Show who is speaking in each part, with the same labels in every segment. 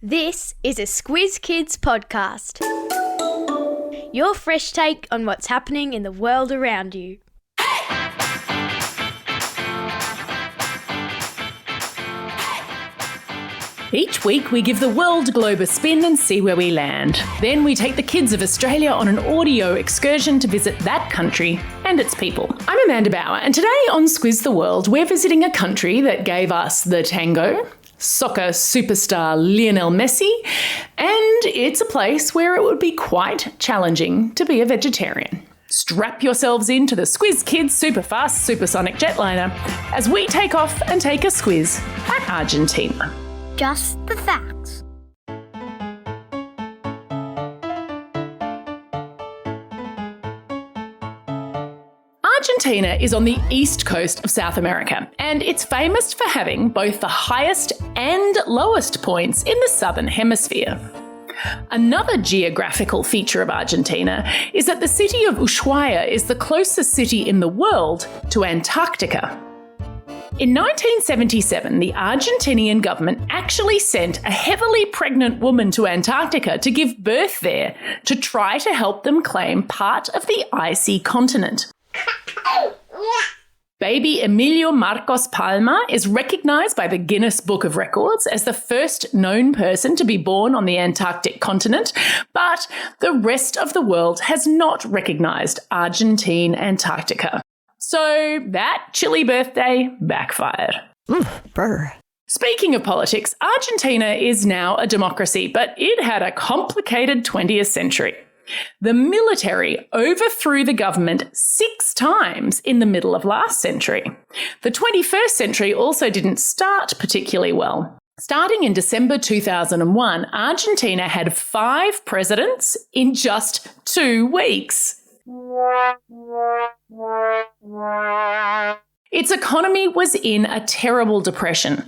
Speaker 1: This is a Squiz Kids podcast. Your fresh take on what's happening in the world around you.
Speaker 2: Each week we give the world globe a spin and see where we land. Then we take the kids of Australia on an audio excursion to visit that country and its people. I'm Amanda Bauer, and today on Squiz the World we're visiting a country that gave us the tango, soccer superstar Lionel Messi, and it's a place where it would be quite challenging to be a vegetarian. Strap yourselves into the Squiz Kids super-fast supersonic jetliner as we take off and take a squiz at Argentina.
Speaker 1: Just the facts.
Speaker 2: Argentina is on the east coast of South America, and it's famous for having both the highest and lowest points in the southern hemisphere. Another geographical feature of Argentina is that the city of Ushuaia is the closest city in the world to Antarctica. In 1977, the Argentinian government actually sent a heavily pregnant woman to Antarctica to give birth there to try to help them claim part of the icy continent. Baby Emilio Marcos Palma is recognised by the Guinness Book of Records as the first known person to be born on the Antarctic continent, but the rest of the world has not recognised Argentine Antarctica. So that chilly birthday backfired.
Speaker 3: Brr.
Speaker 2: Speaking of politics, Argentina is now a democracy, but it had a complicated 20th century. The military overthrew the government 6 times in the middle of last century. The 21st century also didn't start particularly well. Starting in December 2001, Argentina had 5 presidents in just 2 weeks. Its economy was in a terrible depression.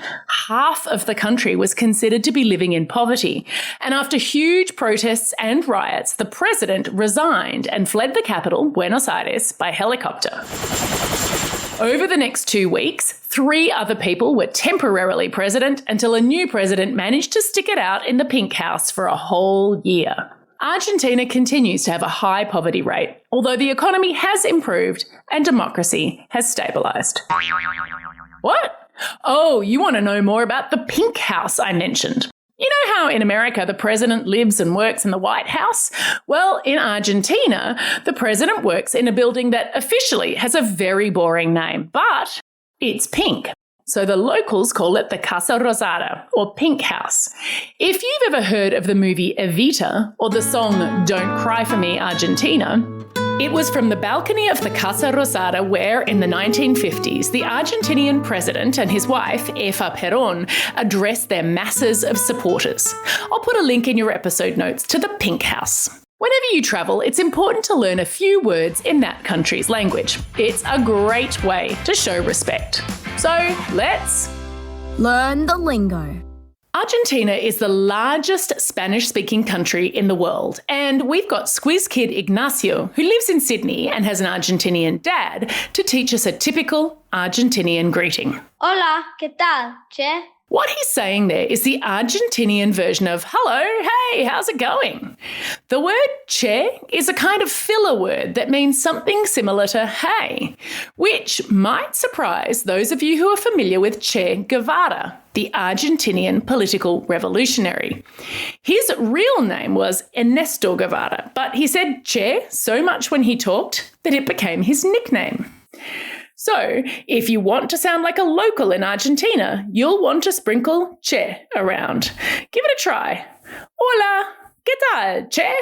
Speaker 2: Half of the country was considered to be living in poverty. And after huge protests and riots, the president resigned and fled the capital, Buenos Aires, by helicopter. Over the next 2 weeks, 3 other people were temporarily president until a new president managed to stick it out in the Pink House for a whole year. Argentina continues to have a high poverty rate, although the economy has improved and democracy has stabilised. What? Oh, you want to know more about the Pink House I mentioned? You know how in America the president lives and works in the White House? Well, in Argentina, the president works in a building that officially has a very boring name, but it's pink. So the locals call it the Casa Rosada, or Pink House. If you've ever heard of the movie Evita, or the song Don't Cry For Me, Argentina, it was from the balcony of the Casa Rosada where, in the 1950s, the Argentinian president and his wife, Eva Perón, addressed their masses of supporters. I'll put a link in your episode notes to the Pink House. Whenever you travel, it's important to learn a few words in that country's language. It's a great way to show respect. So let's
Speaker 3: Learn the lingo.
Speaker 2: Argentina is the largest Spanish-speaking country in the world, and we've got Squiz Kid Ignacio, who lives in Sydney and has an Argentinian dad, to teach us a typical Argentinian greeting.
Speaker 1: Hola, ¿qué tal, che?
Speaker 2: What he's saying there is the Argentinian version of hello, hey, how's it going? The word che is a kind of filler word that means something similar to hey, which might surprise those of you who are familiar with Che Guevara, the Argentinian political revolutionary. His real name was Ernesto Guevara, but he said che so much when he talked that it became his nickname. So, if you want to sound like a local in Argentina, you'll want to sprinkle che around. Give it a try. Hola, ¿qué tal, che?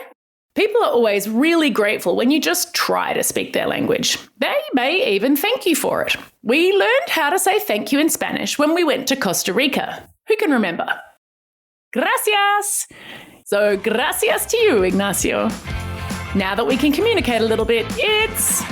Speaker 2: People are always really grateful when you just try to speak their language. They may even thank you for it. We learned how to say thank you in Spanish when we went to Costa Rica. Who can remember? Gracias! So, gracias to you, Ignacio. Now that we can communicate a little bit, it's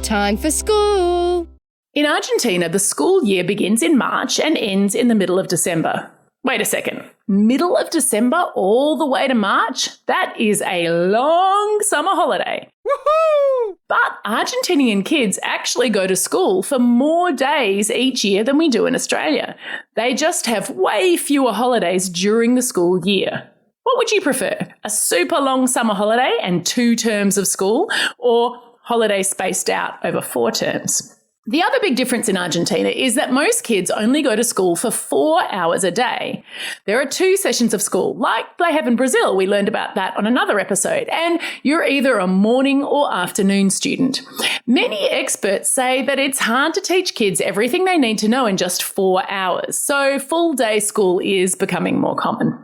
Speaker 3: Time for school.
Speaker 2: In Argentina, the school year begins in March and ends in the middle of December. Wait a second. Middle of December all the way to March? That is a long summer holiday.
Speaker 4: Woohoo!
Speaker 2: But Argentinian kids actually go to school for more days each year than we do in Australia. They just have way fewer holidays during the school year. What would you prefer? A super long summer holiday and 2 terms of school, or holidays spaced out over 4 terms? The other big difference in Argentina is that most kids only go to school for 4 hours a day. There are 2 sessions of school, like they have in Brazil. We learned about that on another episode. And you're either a morning or afternoon student. Many experts say that it's hard to teach kids everything they need to know in just 4 hours. So full day school is becoming more common.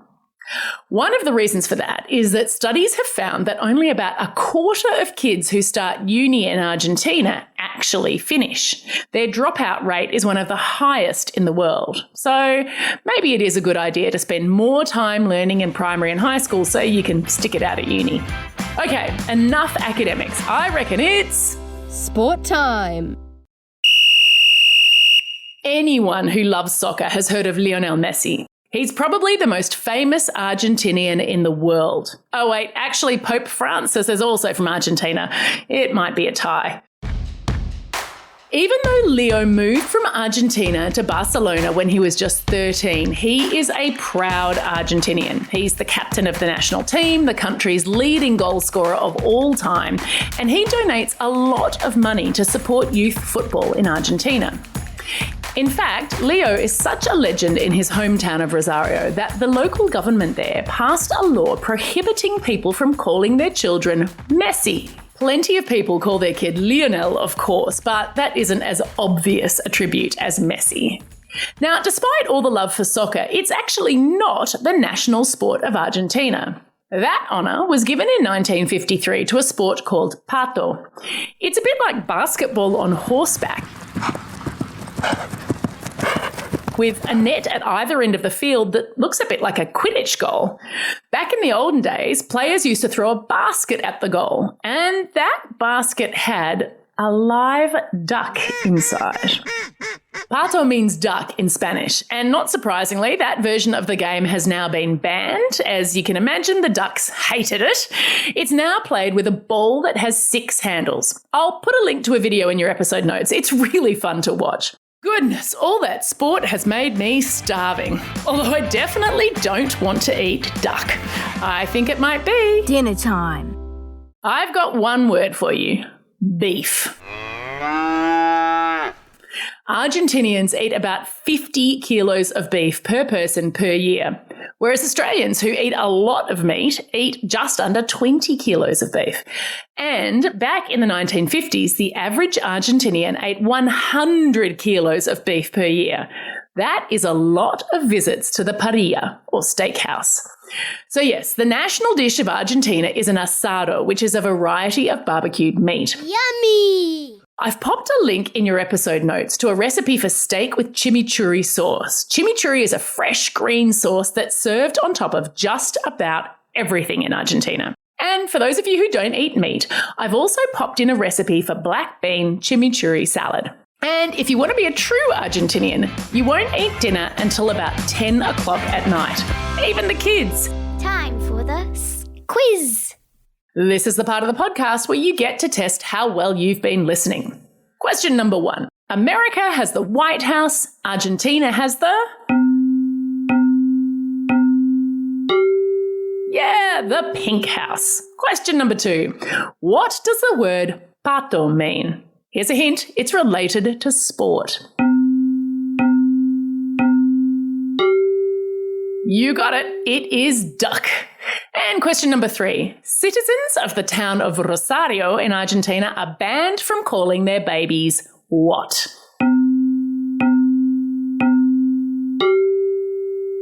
Speaker 2: One of the reasons for that is that studies have found that only about a quarter of kids who start uni in Argentina actually finish. Their dropout rate is one of the highest in the world. So maybe it is a good idea to spend more time learning in primary and high school so you can stick it out at uni. Okay, enough academics. I reckon it's
Speaker 3: Sport time.
Speaker 2: Anyone who loves soccer has heard of Lionel Messi. He's probably the most famous Argentinian in the world. Oh wait, actually Pope Francis is also from Argentina. It might be a tie. Even though Leo moved from Argentina to Barcelona when he was just 13, he is a proud Argentinian. He's the captain of the national team, the country's leading goal scorer of all time, and he donates a lot of money to support youth football in Argentina. In fact, Leo is such a legend in his hometown of Rosario that the local government there passed a law prohibiting people from calling their children Messi. Plenty of people call their kid Lionel, of course, but that isn't as obvious a tribute as Messi. Now, despite all the love for soccer, it's actually not the national sport of Argentina. That honour was given in 1953 to a sport called pato. It's a bit like basketball on horseback, with a net at either end of the field that looks a bit like a Quidditch goal. Back in the olden days, players used to throw a basket at the goal, and that basket had a live duck inside. Pato means duck in Spanish, and not surprisingly, that version of the game has now been banned. As you can imagine, the ducks hated it. It's now played with a ball that has 6 handles. I'll put a link to a video in your episode notes. It's really fun to watch. Goodness, all that sport has made me starving. Although I definitely don't want to eat duck. I think it might be
Speaker 3: Dinner time.
Speaker 2: I've got one word for you. Beef. Argentinians eat about 50 kilos of beef per person per year, whereas Australians who eat a lot of meat eat just under 20 kilos of beef. And back in the 1950s, the average Argentinian ate 100 kilos of beef per year. That is a lot of visits to the parrilla, or steakhouse. So yes, the national dish of Argentina is an asado, which is a variety of barbecued meat.
Speaker 1: Yummy!
Speaker 2: I've popped a link in your episode notes to a recipe for steak with chimichurri sauce. Chimichurri is a fresh green sauce that's served on top of just about everything in Argentina. And for those of you who don't eat meat, I've also popped in a recipe for black bean chimichurri salad. And if you want to be a true Argentinian, you won't eat dinner until about 10 o'clock at night. Even the kids.
Speaker 1: Time for the quiz.
Speaker 2: This is the part of the podcast where you get to test how well you've been listening. Question number 1. America has the White House. Argentina has the... Yeah, the Pink House. Question number 2. What does the word pato mean? Here's a hint. It's related to sport. You got it. It is duck. And question number 3. Citizens of the town of Rosario in Argentina are banned from calling their babies what?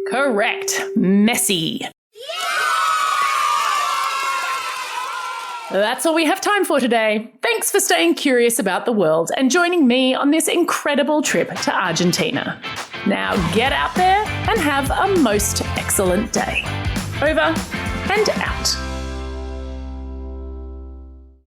Speaker 2: Correct. Messi. That's all we have time for today. Thanks for staying curious about the world and joining me on this incredible trip to Argentina. Now get out there and have a most excellent day. Over and out.